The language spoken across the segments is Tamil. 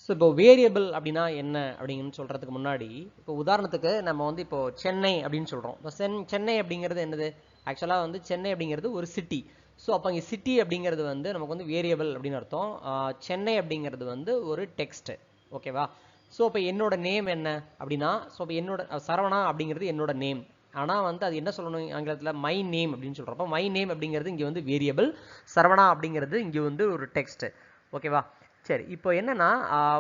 ஸோ இப்போ வேரியபிள் அப்படின்னா என்ன அப்படின்னு சொல்கிறதுக்கு முன்னாடி இப்போ உதாரணத்துக்கு நம்ம வந்து இப்போ சென்னை அப்படின்னு சொல்கிறோம். இப்போ சென்னை அப்படிங்கிறது என்னது? ஆக்சுவலாக வந்து சென்னை அப்படிங்கிறது ஒரு சிட்டி. ஸோ அப்போ இங்கே சிட்டி அப்படிங்கிறது வந்து நமக்கு வந்து வேரியபிள் அப்படின்னு அர்த்தம். சென்னை அப்படிங்கிறது வந்து ஒரு டெக்ஸ்ட். ஓகேவா? ஸோ இப்போ என்னோட நேம் என்ன அப்படின்னா, ஸோ இப்போ என்னோட சரவணா அப்படிங்கிறது என்னோட நேம். ஆனால் வந்து அது என்ன சொல்லணும் ஆங்கிலத்தில்? மை நேம் அப்படின்னு சொல்கிறோம். அப்போ மை நேம் அப்படிங்கிறது இங்கே வந்து வேரியபிள், சரவணா அப்படிங்கிறது இங்கே வந்து ஒரு டெக்ஸ்ட். ஓகேவா? சரி, இப்போ என்னன்னா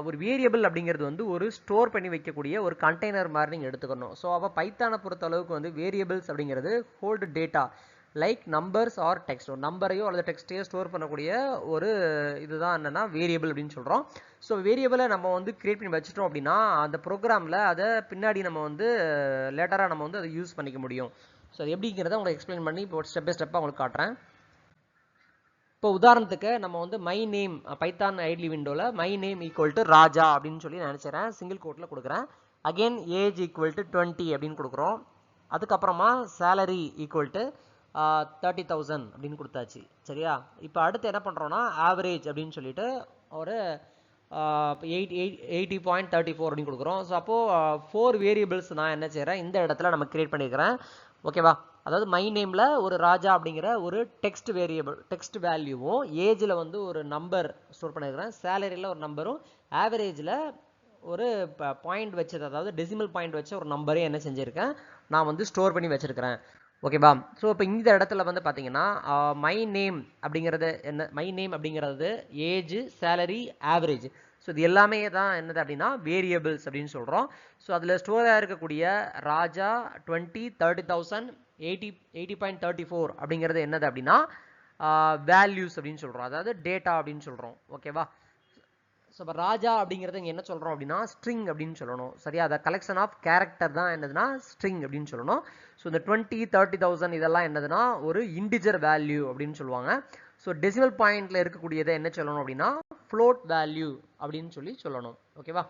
ஒரு வேரியபிள் அப்படிங்கிறது வந்து ஒரு ஸ்டோர் பண்ணி வைக்கக்கூடிய ஒரு கண்டெய்னர் மாதிரி நீங்கள் எடுத்துக்கணும். ஸோ அப்போ பைத்தானை பொறுத்த அளவுக்கு வந்து வேரியபிள்ஸ் அப்படிங்கிறது hold data like numbers are text. ஒரு நம்பரையோ அல்லது டெக்ஸ்ட்டையோ ஸ்டோர் பண்ணக்கூடிய ஒரு இதுதான் என்னன்னா வேரியபிள் அப்படின்னு சொல்கிறோம். ஸோ வேரியபிளை நம்ம வந்து கிரியேட் பண்ணி வச்சுட்டோம் அப்படின்னா அந்த ப்ரோக்ராமில் அதை பின்னாடி நம்ம வந்து லேட்டராக நம்ம வந்து அதை யூஸ் பண்ணிக்க முடியும். ஸோ அது எப்படிங்கிறத உங்களுக்கு எக்ஸ்பிளைன் பண்ணி இப்போ ஸ்டெப் பை ஸ்டெப்பாக உங்களுக்கு காட்டுறேன். இப்போ உதாரணத்துக்கு நம்ம வந்து மை நேம் பைத்தான் ஐட்லி விண்டோவில் மை நேம் ஈக்குவல் டு ராஜா அப்படின்னு சொல்லி நினச்சிக்கிறேன். சிங்கிள் கோட்டில் கொடுக்குறேன். அகெயின் ஏஜ் ஈக்குவல் டு 20 அப்படின்னு கொடுக்குறோம். அதுக்கப்புறமா சேலரி ஈக்குவல் டு 30,000 அப்படின்னு கொடுத்தாச்சு. சரியா? இப்போ அடுத்து என்ன பண்ணுறோன்னா ஆவரேஜ் அப்படின்னு சொல்லிட்டு ஒரு 80.34 அப்படின்னு கொடுக்குறோம். ஸோ அப்போது 4 வேரியபிள்ஸ் நான் என்ன செய்கிறேன் இந்த இடத்துல நம்ம கிரியேட் பண்ணியிருக்கிறேன். ஓகேவா? அதாவது மை நேமில் ஒரு ராஜா அப்படிங்கிற ஒரு டெக்ஸ்ட் வேரியபிள் டெக்ஸ்ட் வேல்யூவும், ஏஜில் வந்து ஒரு நம்பர் ஸ்டோர் பண்ணியிருக்கிறேன், சேலரியில் ஒரு நம்பரும், ஆவரேஜில் ஒரு பாயிண்ட் வச்சது, அதாவது டெசிமல் பாயிண்ட் வச்ச ஒரு நம்பரே என்ன செஞ்சுருக்கேன் நான் வந்து ஸ்டோர் பண்ணி வச்சுருக்கிறேன். ஓகேவா? ஸோ இப்போ இந்த இடத்துல வந்து பார்த்தீங்கன்னா மை நேம் அப்படிங்கிறது என்ன? மை நேம் அப்படிங்கிறது ஏஜ், சேலரி, ஆவரேஜ். ஸோ இது எல்லாமே தான் என்னது அப்படின்னா வேரியபிள்ஸ் அப்படின்னு சொல்கிறோம். ஸோ அதில் ஸ்டோராக இருக்கக்கூடிய ராஜா 20, 30,000, 80.34 அப்படிங்கிறது என்னது அப்படின்னா வேல்யூஸ் அப்படின்னு சொல்கிறோம், அதாவது டேட்டா அப்படின்னு சொல்கிறோம். ஓகேவா? ஸோ இப்போ ராஜா அப்படிங்கிறது இங்கே என்ன சொல்கிறோம் அப்படின்னா ஸ்ட்ரிங் அப்படின்னு சொல்லணும். சரியா? அதை கலெக்ஷன் ஆஃப் கேரக்டர் தான் என்னதுன்னா ஸ்ட்ரிங் அப்படின்னு சொல்லணும். ஸோ இந்த 20, 30,000 இதெல்லாம் என்னதுன்னா ஒரு இன்டிஜர் வேல்யூ அப்படின்னு சொல்லுவாங்க. ஸோ டெசிமல் பாயிண்ட்ல இருக்கக்கூடியதை என்ன சொல்லணும் அப்படின்னா ஃப்ளோட் வேல்யூ அப்படின்னு சொல்லணும். ஓகேவா?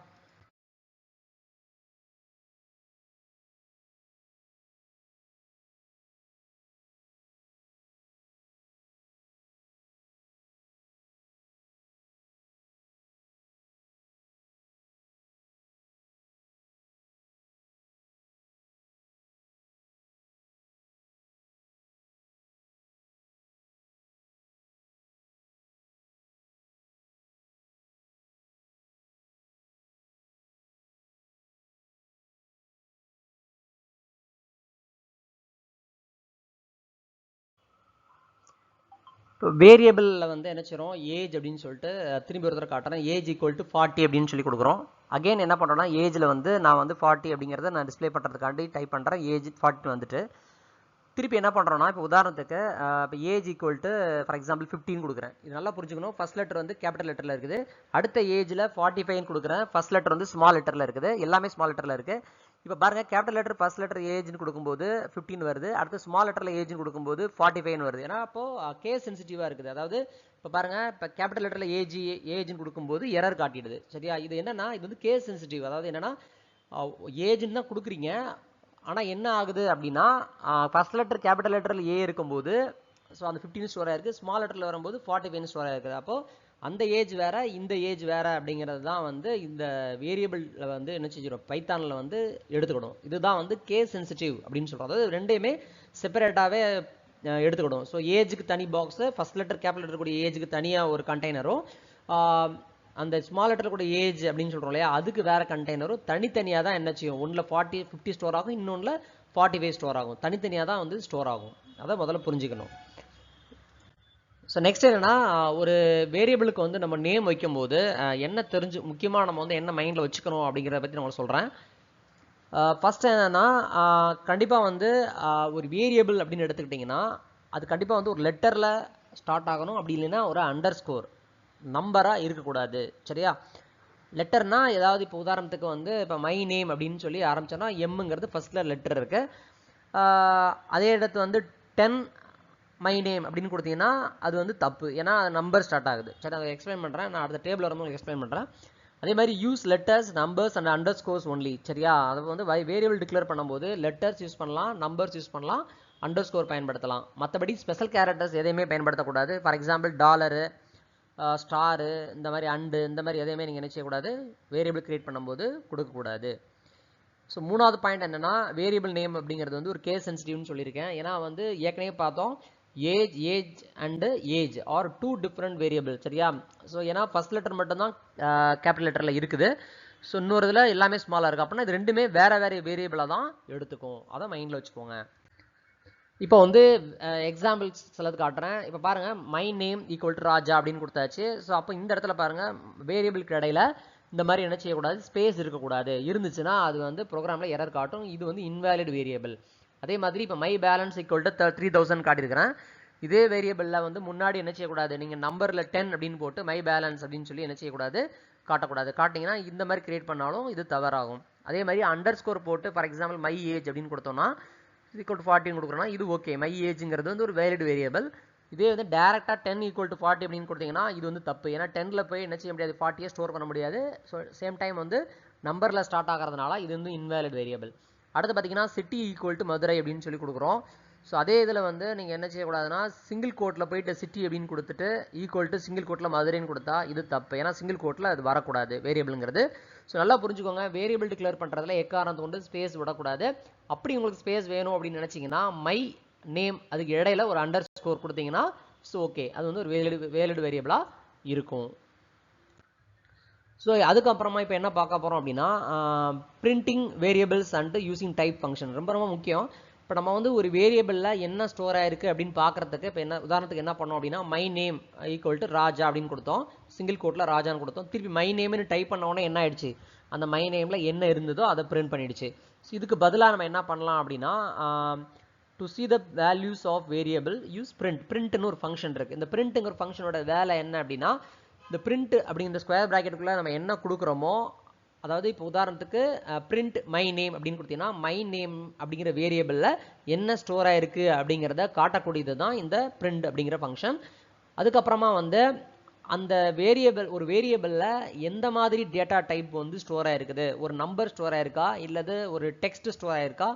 இப்போ வேரியபிளில் வந்து என்ன செய்கிறோம் ஏஜ் அப்படின்னு சொல்லிட்டு திரும்பி ஒரு தடவை காட்டுறேன். ஏஜ் ஈக்குவல் டு 40 அப்படின்னு சொல்லி கொடுக்குறோம். அகைன் என்ன பண்ணுறோன்னா ஏஜில் வந்து நான் வந்து 40 அப்படிங்கிறத நான் டிஸ்பிளே பண்ணுறதுக்காண்டி டைப் பண்ணுறேன். ஏஜ் 40 வந்துட்டு திருப்பி என்ன பண்ணுறோன்னா இப்போ உதாரணத்துக்கு இப்போ age equal to for example 15 கொடுக்குறேன். இது நல்லா புரிஞ்சுக்கணும். ஃபர்ஸ்ட் லெட்டர் வந்து கேபிட்டல் லெட்டரில் இருக்குது. அடுத்த ஏஜில் 45 கொடுக்குறேன். ஃபர்ஸ்ட் லெட்டர் வந்து ஸ்மால் லெட்டரில் இருக்குது. எல்லாமே ஸ்மால் லெட்டரில் இருக்குது. இப்போ பாருங்கள், கேபிட்டல் லெட்டர் ஃபர்ஸ்ட் லெட்டர் ஏஜ்னு கொடுக்கும்போது 15 வருது. அடுத்து ஸ்மால் லெட்டரில் ஏஜ்னு கொடுக்கும்போது 45 வருது. ஏன்னா அப்போது கேஸ் சென்சிட்டிவாக இருக்குது. அதாவது இப்போ பாருங்கள், இப்போ கேபிட்டல் லெட்டரில் ஏஜ்னு கொடுக்கும்போது எரர் காட்டிடுது. சரியா? இது என்னன்னா இது வந்து கேஸ் சென்சிட்டிவ். அதாவது என்னன்னா ஏஜ்னு தான் கொடுக்குறீங்க, ஆனால் என்ன ஆகுது அப்படின்னா ஃபர்ஸ்ட் லெட்டர் கேபிட்டல் லெட்டரில் ஏ இருக்கும்போது ஸோ அந்த 15 ஸ்டோர் ஆயிருக்கு. ஸ்மால் லெட்டரில் வரும்போது 45 ஸ்டோர் ஆயிருக்குது. அப்போது அந்த ஏஜ் வேற இந்த ஏஜ் வேற அப்படிங்கிறது தான் வந்து இந்த வேரியபிளில் வந்து என்ன செஞ்சிடும் பைத்தானில் வந்து எடுத்துக்கணும். இதுதான் வந்து கேஸ் சென்சிட்டிவ் அப்படின்னு சொல்கிறோம். அதாவது ரெண்டையுமே செப்பரேட்டாகவே எடுத்துக்கணும். ஸோ ஏஜுக்கு தனி box, first letter capital letter கூடிய ஏஜுக்கு தனியாக ஒரு கண்டெய்னரும், அந்த ஸ்மால் லெட்டர் கூட ஏஜ் அப்படின்னு சொல்கிறோம் இல்லையா, அதுக்கு வேறு கண்டெய்னரும் தனித்தனியாக தான் என்ன செய்யும். ஒன்றில் 50 ஸ்டோர் ஆகும், இன்னொன்றில் 45 ஸ்டோர் ஆகும். தனித்தனியாக தான் வந்து ஸ்டோர் ஆகும். அதை முதல்ல புரிஞ்சுக்கணும். ஸோ நெக்ஸ்ட் என்னென்னா ஒரு வேரியபிளுக்கு வந்து நம்ம நேம் வைக்கும்போது என்ன முக்கியமாக நம்ம வந்து என்ன மைண்டில் வச்சுக்கணும் அப்படிங்கிறத பற்றி நான் சொல்கிறேன். ஃபஸ்ட் என்னென்னா கண்டிப்பாக வந்து ஒரு வேரியபிள் அப்படின்னு எடுத்துக்கிட்டிங்கன்னா அது கண்டிப்பாக வந்து ஒரு லெட்டரில் ஸ்டார்ட் ஆகணும். அப்படி இல்லைன்னா ஒரு அண்டர் ஸ்கோர் நம்பராக இருக்கக்கூடாது. சரியா? லெட்டர்னா ஏதாவது இப்போ உதாரணத்துக்கு வந்து இப்போ மை நேம் அப்படின்னு சொல்லி ஆரம்பிச்சோன்னா எம்ங்கிறது ஃபர்ஸ்ட்டில் லெட்டர் இருக்குது. அதே இடத்து வந்து 10 மை நேம் அப்படின்னு கொடுத்தீங்கன்னா அது வந்து தப்பு. ஏன்னா நம்பர் ஸ்டார்ட் ஆகுது. சரி, அதை எக்ஸ்பிளைன் பண்ணுறேன். நான் அடுத்த டேபிள் வரும்போது எக்ஸ்பிளைன் பண்ணுறேன். அதே மாதிரி use letters, numbers and under scores only. சரியா? அது வந்து வேரியபிள் டிக்ளேர் பண்ணும்போது லெட்டர்ஸ் யூஸ் பண்ணலாம், நம்பர்ஸ் யூஸ் பண்ணலாம், அண்டர் ஸ்கோர் பயன்படுத்தலாம். மற்றபடி ஸ்பெஷல் கேரக்டர்ஸ் எதையுமே பயன்படுத்தக்கூடாது. ஃபார் எக்ஸாம்பிள் டாலரு, ஸ்டாரு இந்த மாதிரி அண்டு இந்த மாதிரி எதையுமே நீங்கள் என்ன செய்யக்கூடாது வேரியபிள் கிரியேட் பண்ணும்போது கொடுக்கக்கூடாது. ஸோ மூணாவது பாயிண்ட் என்னன்னா வேரியபிள் நேம் அப்படிங்கிறது வந்து ஒரு கேஸ் சென்சிட்டிவ்னு சொல்லியிருக்கேன். ஏன்னா வந்து ஏற்கனவே பார்த்தோம் age and age are two different variable, சரியா? ஸோ ஏன்னா ஃபர்ஸ்ட் லெட்டர் மட்டும்தான் கேபிட்டல் லெட்டரில் இருக்குது. ஸோ இன்னொரு இதில் எல்லாமே ஸ்மாலாக இருக்குது. அப்படின்னா இது ரெண்டுமே வேற வேரியபிளாக தான் எடுத்துக்கும். அதை மைண்டில் வச்சுக்கோங்க. இப்போ வந்து எக்ஸாம்பிள்ஸ் சிலது காட்டுறேன். இப்போ பாருங்க மை நேம் ஈக்குவல் டு ராஜா அப்படின்னு கொடுத்தாச்சு. ஸோ அப்போ இந்த இடத்துல பாருங்க வேரியபிளுக்கு இடையில இந்த மாதிரி என்ன செய்யக்கூடாது, ஸ்பேஸ் இருக்கக்கூடாது. இருந்துச்சுன்னா அது வந்து ப்ரோக்ராமில் எரர் காட்டும். இது வந்து இன்வேலிட் வேரியபிள். அதே மாதிரி இப்போ மை பேலன்ஸ் ஈக்குவல் டு 3000 காட்டியிருக்கிறேன். இதே வேரியபிளில் வந்து முன்னாடி என்ன செய்யக்கூடாது, நீங்கள் நம்பரில் 10 அப்படின்னு போட்டு மை பேலன்ஸ் அப்படின்னு சொல்லி என்ன செய்யக்கூடாது, காட்டக்கூடாது. காட்டிங்கன்னா இந்த மாதிரி கிரியேட் பண்ணாலும் இது தவறாகும். அதே மாதிரி அண்டர் ஸ்கோர் போட்டு ஃபார் எக்ஸாம்பிள் மை ஏஜ் அப்படின்னு கொடுத்தோம்னா ஈக்குவல் டு 40 கொடுக்குறோம்னா இது ஓகே. மை ஏஜ்ங்கிறது வந்து ஒரு வேலிட் வேரியபிள். இதே வந்து டேரெக்டாக 10 ஈக்குவல் டு 40 அப்படின்னு கொடுத்தீங்கன்னா இது வந்து தப்பு. ஏன்னா 10ல் போய் என்ன செய்ய முடியாது, 40யை ஸ்டோர் பண்ண முடியாது. ஸோ சேம் டைம் வந்து நம்பரில் ஸ்டார்ட் ஆகிறதுனால இது வந்து இன்வேலிட் வேரியபிள். அடுத்து பார்த்தீங்கன்னா சிட்டி ஈக்குவல் டு மதுரை அப்படின்னு சொல்லி கொடுக்குறோம். ஸோ அதே இதில் வந்து நீங்கள் என்ன செய்யக்கூடாதுன்னா சிங்கிள் கோட்டில் போயிட்டு சிட்டி அப்படின்னு கொடுத்துட்டு ஈக்குவல் டு சிங்கிள் கோட்டில் மதுரைன்னு கொடுத்தா இது தப்பு. ஏன்னா சிங்கிள் கோட்டில் அது வரக்கூடாது வேரியபிள்ங்கிறது. ஸோ நல்லா புரிஞ்சுக்கோங்க, வேரியபிள் டிக்ளேர் பண்ணுறதுல எக்காரணத்தை கொண்டு ஸ்பேஸ் விடக்கூடாது. அப்படி உங்களுக்கு ஸ்பேஸ் வேணும் அப்படின்னு நினச்சிங்கன்னா மை நேம் அதுக்கு இடையில ஒரு அண்டர் ஸ்கோர் கொடுத்தீங்கன்னா ஸோ ஓகே, அது வந்து ஒரு வேலிட் வேரியபிளாக இருக்கும். ஸோ அதுக்கப்புறமா இப்போ என்ன பார்க்க போகிறோம் அப்படின்னா printing variables and using type function ரொம்ப ரொம்ப முக்கியம். இப்போ நம்ம வந்து ஒரு வேரியபிளில் என்ன ஸ்டோர் ஆயிருக்கு அப்படின்னு பார்க்குறதுக்கு இப்போ என்ன உதாரணத்துக்கு என்ன பண்ணோம் அப்படின்னா மை நேம் ஈக்குவல் டு ராஜா அப்படின்னு கொடுத்தோம். சிங்கிள் கோட்டில் ராஜான்னு கொடுத்தோம். திருப்பி மை நேம்னு டைப் பண்ண உடனே என்ன ஆயிடுச்சு, அந்த மை நேமில் என்ன இருந்ததோ அதை பிரிண்ட் பண்ணிடுச்சு. ஸோ இதுக்கு பதிலாக நம்ம என்ன பண்ணலாம் அப்படின்னா to see the values of variable use print. printன்னு ஒரு ஃபங்க்ஷன் இருக்குது. இந்த printங்கிற ஃபங்க்ஷனோட வேலை என்ன அப்படின்னா இந்த print அப்படிங்கிற ஸ்கொயர் ப்ராக்கெட்டுக்குள்ளே நம்ம என்ன கொடுக்குறோமோ, அதாவது இப்போ உதாரணத்துக்கு பிரிண்ட் மை நேம் அப்படின்னு கொடுத்தீங்கன்னா மை நேம் அப்படிங்கிற வேரியபிளில் என்ன ஸ்டோர் ஆயிருக்கு அப்படிங்கிறத காட்டக்கூடியது தான் இந்த பிரிண்ட் அப்படிங்கிற ஃபங்க்ஷன். அதுக்கப்புறமா வந்து அந்த வேரியபிள் ஒரு வேரியபிளில் எந்த மாதிரி டேட்டா டைப் வந்து ஸ்டோர் ஆயிருக்குது, ஒரு நம்பர் ஸ்டோர் ஆயிருக்கா இல்லது ஒரு டெக்ஸ்ட் ஸ்டோர் ஆயிருக்கா,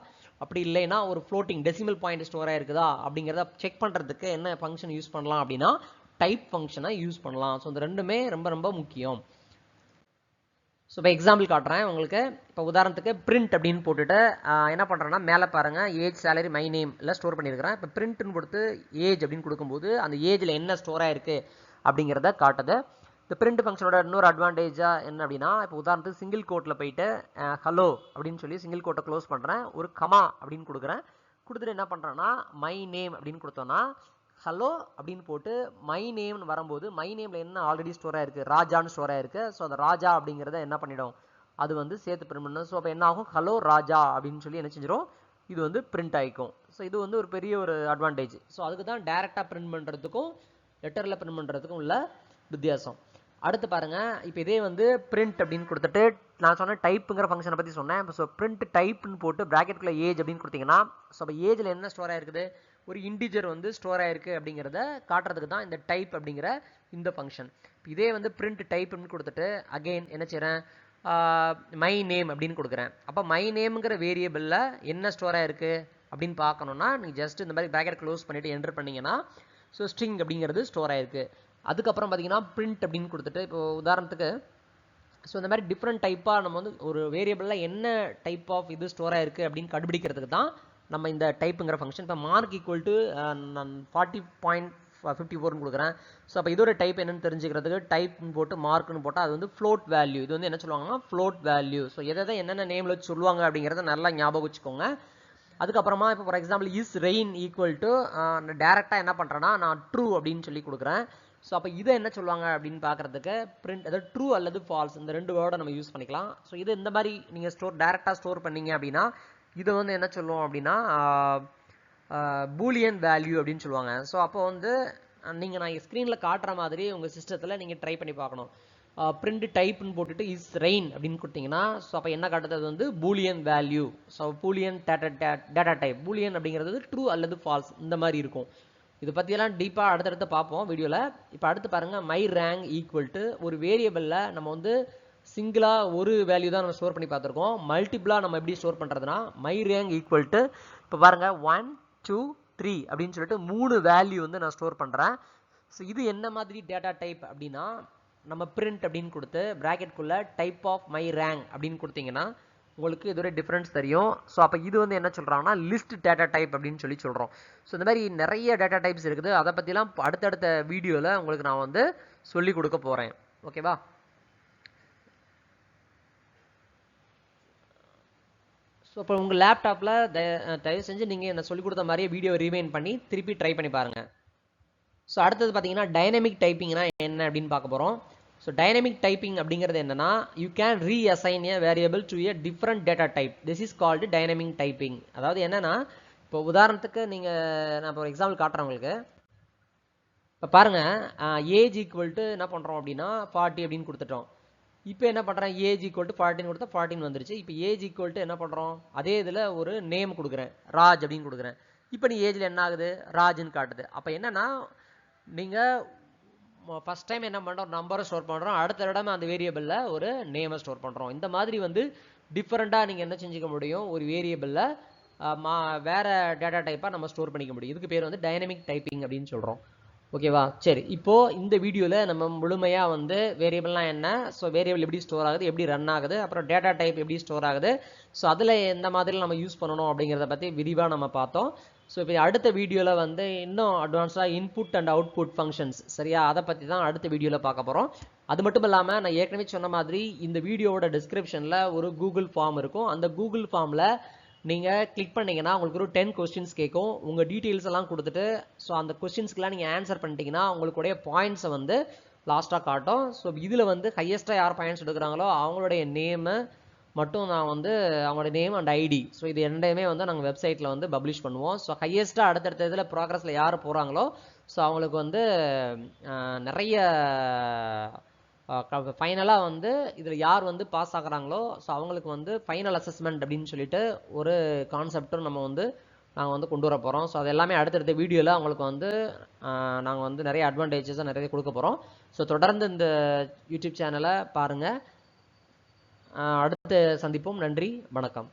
அப்படி இல்லைன்னா ஒரு ஃப்ளோட்டிங் டெசிமல் பாயிண்ட் ஸ்டோர் ஆயிருக்குதா அப்படிங்கிறத செக் பண்ணுறதுக்கு என்ன ஃபங்க்ஷன் யூஸ் பண்ணலாம் அப்படின்னா டைப் ஃபங்க்ஷனை யூஸ் பண்ணலாம். ஸோ இந்த ரெண்டுமே ரொம்ப ரொம்ப முக்கியம். ஸோ இப்போ எக்ஸாம்பிள் காட்டுறேன் உங்களுக்கு. இப்போ உதாரணத்துக்கு பிரிண்ட் அப்படின்னு போட்டுட்டு என்ன பண்ணுறேன்னா மேலே பாருங்கள் ஏஜ் சேலரி மை நேமில் ஸ்டோர் பண்ணியிருக்கிறேன். இப்போ பிரிண்ட்னு கொடுத்து ஏஜ் அப்படின்னு கொடுக்கும்போது அந்த ஏஜில் என்ன ஸ்டோர் ஆயிருக்கு அப்படிங்கிறத காட்டுது. இந்த பிரிண்ட் ஃபங்க்ஷனோட இன்னொரு அட்வான்டேஜாக என்ன அப்படின்னா இப்போ உதாரணத்துக்கு சிங்கிள் கோட்டில் போயிட்டு ஹலோ அப்படின்னு சொல்லி சிங்கிள் கோட்டை க்ளோஸ் பண்ணுறேன், ஒரு கமா அப்படின்னு கொடுக்குறேன். கொடுத்துட்டு என்ன பண்ணுறேன்னா மை நேம் அப்படின்னு கொடுத்தோன்னா ஹலோ அப்படின்னு போட்டு மை நேம்னு வரும்போது மை நேமில் என்ன ஆல்ரெடி ஸ்டோர் ஆயிருக்கு, ராஜான்னு ஸ்டோர் ஆயிருக்கு. ஸோ அந்த ராஜா அப்படிங்கிறத என்ன பண்ணிடும், அது வந்து சேர்த்து பிரிண்ட் பண்ணணும். ஸோ அப்போ என்ன ஆகும், ஹலோ ராஜா அப்படின்னு சொல்லி என்ன செஞ்சிடும், இது வந்து பிரிண்ட் ஆகிக்கும். ஸோ இது வந்து ஒரு பெரிய ஒரு அட்வான்டேஜ். ஸோ அதுக்கு தான் டேரெக்டாக பிரிண்ட் பண்ணுறதுக்கும் லெட்டரில் பிரிண்ட் பண்ணுறதுக்கும் உள்ள வித்தியாசம். அடுத்து பாருங்கள், இப்போ இதே வந்து பிரிண்ட் அப்படின்னு கொடுத்துட்டு நான் சொன்னேன் டைப்புங்கிற ஃபங்க்ஷனை பற்றி சொன்னேன். இப்போ ஸோ பிரிண்ட் டைப்னு போட்டு ப்ராக்கெட்டுக்குள்ளே ஏஜ் அப்படின்னு கொடுத்தீங்கன்னா ஸோ அப்போ ஏஜில் என்ன ஸ்டோர் ஆயிருக்குது, ஒரு இன்டிஜர் வந்து ஸ்டோர் ஆயிருக்கு அப்படிங்கிறத காட்டுறதுக்கு தான் இந்த டைப் அப்படிங்கிற இந்த ஃபங்க்ஷன். இதே வந்து பிரிண்ட் டைப்னு கொடுத்துட்டு அகெயின் என்ன செய்கிறேன் மை நேம் அப்படின்னு கொடுக்குறேன். அப்போ மை நேம்ங்கிற வேரியபிளில் என்ன ஸ்டோர் ஆயிருக்கு அப்படின்னு பார்க்கணுன்னா நீங்கள் ஜஸ்ட் இந்த மாதிரி ப்ராக்கெட் க்ளோஸ் பண்ணிவிட்டு என்டர் பண்ணிங்கன்னா ஸோ ஸ்ட்ரிங் அப்படிங்கிறது ஸ்டோர் ஆயிருக்கு. அதுக்கப்புறம் பார்த்தீங்கன்னா பிரிண்ட் அப்படின்னு கொடுத்துட்டு இப்போ உதாரணத்துக்கு ஸோ இந்த மாதிரி டிஃப்ரெண்ட் டைப்பாக நம்ம வந்து ஒரு வேரியபிளில் என்ன டைப் ஆஃப் இது ஸ்டோர் ஆயிருக்கு அப்படின்னு கண்டுபிடிக்கிறதுக்கு தான் நம்ம இந்த டைப்புங்கிற ஃபங்க்ஷன். இப்போ மார்க் ஈக்குவல் டு நான் 40.54 கொடுக்குறேன். ஸோ அப்போ இதோட டைப் என்னன்னு தெரிஞ்சுக்கிறதுக்கு டைப்னு போட்டு மார்க்னு போட்டால் அது வந்து ஃப்ளோட் வேல்யூ. இது வந்து என்ன சொல்லுவாங்கன்னா ஃப்ளோட் வேல்யூ. ஸோ எதை என்னென்ன நேமில் வச்சு சொல்லுவாங்க அப்படிங்கிறத நல்லா ஞாபகம் வச்சுக்கோங்க. அதுக்கப்புறமா இப்போ for example is rain equal to டேரெக்டாக என்ன பண்ணுறேன்னா நான் ட்ரூ அப்படின்னு சொல்லி கொடுக்குறேன். ஸோ அப்போ இதை என்ன சொல்லுவாங்க அப்படின்னு பார்க்குறதுக்கு பிரிண்ட் அதாவது ட்ரூ அல்லது ஃபால்ஸ் இந்த ரெண்டு வேர்டை நம்ம யூஸ் பண்ணிக்கலாம். ஸோ இது இந்த மாதிரி நீங்கள் டேரெக்டாக ஸ்டோர் பண்ணீங்க அப்படின்னா இதை வந்து என்ன சொல்லுவோம் அப்படின்னா பூலியன் வேல்யூ அப்படின்னு சொல்லுவாங்க. ஸோ அப்போ வந்து நீங்கள் நான் ஸ்க்ரீனில் காட்டுற மாதிரி உங்கள் சிஸ்டத்தில் நீங்கள் ட்ரை பண்ணி பார்க்கணும். பிரிண்ட் டைப்னு போட்டுட்டு இஸ் ரெயின் அப்படின்னு கொடுத்தீங்கன்னா ஸோ அப்போ என்ன காட்டுறது, அது வந்து Boolean value. So Boolean data type Boolean அப்படிங்கிறது ட்ரூ அல்லது ஃபால்ஸ் இந்த மாதிரி இருக்கும். இதை பற்றியெல்லாம் டீப்பாக அடுத்தடுத்து பார்ப்போம் வீடியோவில். இப்போ அடுத்து பாருங்கள் மை ரேங்க் ஈக்குவல் டு ஒரு வேரியபிளில் நம்ம வந்து சிங்கிளாக ஒரு வேல்யூ தான் நம்ம ஸ்டோர் பண்ணி பார்த்துருக்கோம். மல்டிபிளாக நம்ம எப்படி ஸ்டோர் பண்ணுறதுனா மை ரேங்க் ஈக்குவல் டு இப்போ பாருங்கள் 1 2 3 அப்படின்னு சொல்லிட்டு 3 வேல்யூ வந்து நான் ஸ்டோர் பண்ணுறேன். ஸோ இது என்ன மாதிரி டேட்டா டைப் அப்படின்னா, நம்ம பிரிண்ட் அப்படின்னு கொடுத்து ப்ராக்கெட்குள்ள டைப் ஆஃப் மை ரேங்க் அப்படின்னு கொடுத்தீங்கன்னா உங்களுக்கு இதோட டிஃபரன்ஸ் தெரியும். ஸோ அப்போ இது வந்து என்ன சொல்கிறாங்கன்னா லிஸ்ட் டேட்டா டைப் அப்படின்னு சொல்கிறோம். ஸோ இந்த மாதிரி நிறைய டேட்டா டைப்ஸ் இருக்குது. அதை பற்றிலாம் அடுத்தடுத்த வீடியோவில் உங்களுக்கு நான் வந்து சொல்லி கொடுக்க போகிறேன். ஓகேவா? ஸோ இப்போ உங்கள் லேப்டாப்பில் தயவு செஞ்சு நீங்கள் என்ன சொல்லிக் கொடுத்த மாதிரியே வீடியோ ரீவைண்ட் பண்ணி திருப்பி ட்ரை பண்ணி பாருங்கள். ஸோ அடுத்தது பார்த்தீங்கன்னா டைனமிக் டைப்பிங்னா என்ன அப்படின்னு பார்க்க போகிறோம். ஸோ டைனமிக் டைப்பிங் அப்படிங்கிறது என்னன்னா, you can reassign A variable to A different data type. This is called dynamic typing. அதாவது என்னன்னா, இப்போ உதாரணத்துக்கு நான் இப்போ ஒரு எக்ஸாம்பிள் காட்டுறேன் உங்களுக்கு. இப்போ பாருங்க, ஏஜ் ஈக்குவல் டு என்ன பண்ணுறோம் அப்படின்னா 40 அப்படின்னு கொடுத்துட்டோம். இப்போ என்ன பண்ணுறேன், ஏஜ் ஈக்குவல் டு 14 கொடுத்தா 14 வந்துருச்சு. இப்போ ஏஜ் ஈக்குவல் டு என்ன பண்ணுறோம், அதே இதில் ஒரு நேம் கொடுக்குறேன், ராஜ் அப்படின்னு கொடுக்குறேன். இப்போ நீ ஏஜில் என்ன ஆகுது, ராஜ்னு காட்டுது. அப்போ என்னன்னா, நீங்கள் ஃபர்ஸ்ட் டைம் என்ன பண்ணுறோம், நம்பரை ஸ்டோர் பண்ணுறோம், அடுத்த இடம் அந்த வேரியபிளில் ஒரு நேமை ஸ்டோர் பண்ணுறோம். இந்த மாதிரி வந்து டிஃப்ரெண்ட்டாக நீங்கள் என்ன செஞ்சுக்க முடியும், ஒரு வேரியபிளில் வேறு டேட்டா டைப்பாக நம்ம ஸ்டோர் பண்ணிக்க முடியும். இதுக்கு பேர் வந்து டைனமிக் டைப்பிங் அப்படின்னு சொல்கிறோம். ஓகேவா? சரி, இப்போது இந்த வீடியோவில் நம்ம முழுமையாக வந்து வேரியபிள்லாம் என்ன, ஸோ வேரியபிள் எப்படி ஸ்டோர் ஆகுது, எப்படி ரன் ஆகுது, அப்புறம் டேட்டா டைப் எப்படி ஸ்டோர் ஆகுது, ஸோ அதில் எந்த மாதிரி நம்ம யூஸ் பண்ணணும் அப்படிங்கிறத பற்றி விரிவாக நம்ம பார்த்தோம். ஸோ இப்போ அடுத்த வீடியோவில் வந்து இன்னும் அட்வான்ஸாக இன்புட் அண்ட் அவுட்புட் ஃபங்க்ஷன்ஸ், சரியா, அதை பற்றி தான் அடுத்த வீடியோவில் பார்க்க போகிறோம். அது மட்டும் இல்லாமல் நான் ஏற்கனவே சொன்ன மாதிரி இந்த வீடியோவோட டிஸ்கிரிப்ஷனில் ஒரு கூகுள் ஃபார்ம் இருக்கும். அந்த கூகுள் ஃபார்மில் நீங்கள் கிளிக் பண்ணிங்கன்னா உங்களுக்கு ஒரு 10 கொஸ்டின்ஸ் கேட்கும். உங்கள் டீட்டெயில்ஸ் எல்லாம் கொடுத்துட்டு, ஸோ அந்த கொஸ்டின்ஸ்க்கெலாம் நீங்கள் ஆன்சர் பண்ணிட்டீங்கன்னா உங்களுடைய பாயிண்ட்ஸை வந்து லாஸ்ட்டாக காட்டும். ஸோ இதில் வந்து ஹையஸ்ட்டாக யார் பாயிண்ட்ஸ் எடுக்கிறாங்களோ அவங்களுடைய நேமு மட்டும் நான் வந்து அவங்களோட நேம் அண்ட் ஐடி, ஸோ இது ரெண்டையுமே வந்து நாங்கள் வெப்சைட்டில் வந்து பப்ளிஷ் பண்ணுவோம். ஸோ ஹையஸ்ட்டாக அடுத்தடுத்த இதில் ப்ராக்ரஸில் யார் போகிறாங்களோ ஸோ அவங்களுக்கு வந்து நிறைய ஃபைனலாக வந்து இதில் யார் வந்து பாஸ் ஆகுறாங்களோ ஸோ அவங்களுக்கு வந்து ஃபைனல் அசஸ்மெண்ட் அப்படின்னு சொல்லிட்டு ஒரு கான்செப்டும் நாங்கள் வந்து கொண்டு வர போகிறோம். ஸோ அது எல்லாமே அடுத்தடுத்த வீடியோவில் அவங்களுக்கு வந்து நாங்கள் வந்து நிறைய அட்வான்டேஜஸாக நிறைய கொடுக்க போகிறோம். ஸோ தொடர்ந்து இந்த யூடியூப் சேனலை பாருங்கள். அடுத்து சந்திப்போம். நன்றி, வணக்கம்.